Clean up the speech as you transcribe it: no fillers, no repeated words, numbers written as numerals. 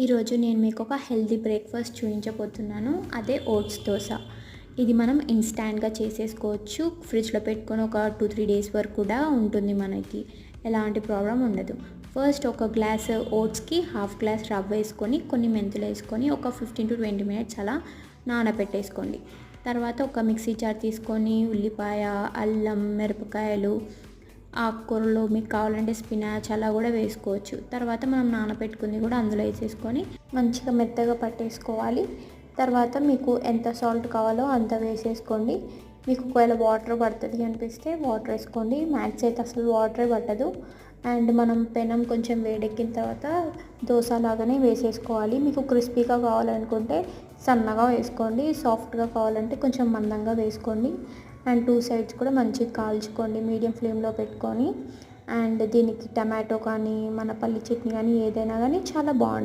ఈరోజు నేను మీకు ఒక హెల్తీ బ్రేక్ఫాస్ట్ చూపించబోతున్నాను. అదే ఓట్స్ దోశ. ఇది మనం ఇన్స్టాంట్గా చేసేసుకోవచ్చు. ఫ్రిడ్జ్లో పెట్టుకొని ఒక 2-3 డేస్ వరకు కూడా ఉంటుంది. మనకి ఎలాంటి ప్రాబ్లం ఉండదు. ఫస్ట్ ఒక గ్లాస్ ఓట్స్కి హాఫ్ గ్లాస్ రవ్వ వేసుకొని కొన్ని మెంతులు వేసుకొని ఒక 15-20 మినిట్స్ అలా నానబెట్టేసుకోండి. తర్వాత ఒక మిక్సీ జార్ తీసుకొని ఉల్లిపాయ, అల్లం, మిరపకాయలు, ఆకుకూరలు మీకు కావాలంటే స్పినాచ్ అలా కూడా వేసుకోవచ్చు. తర్వాత మనం నానబెట్టుకుంది కూడా అందులో వేసేసుకొని మంచిగా మెత్తగా పట్టేసుకోవాలి. తర్వాత మీకు ఎంత సాల్ట్ కావాలో అంత వేసేసుకోండి. మీకు ఒకవేళ వాటర్ పడుతుంది అనిపిస్తే వాటర్ వేసుకోండి. మ్యాక్స్ అయితే అసలు వాటరే పట్టదు. అండ్ మనం పెనం కొంచెం వేడెక్కిన తర్వాత దోశ లాగానే వేసేసుకోవాలి. మీకు క్రిస్పీగా కావాలనుకుంటే సన్నగా వేసుకోండి. సాఫ్ట్గా కావాలంటే కొంచెం మందంగా వేసుకోండి. అండ్ 2 సైడ్స్ కూడా మంచిగా కాల్చుకోండి మీడియం ఫ్లేమ్లో పెట్టుకొని. అండ్ దీనికి టమాటో కానీ మన పల్లి చట్నీ కానీ ఏదైనా కానీ చాలా బాగుంటుంది.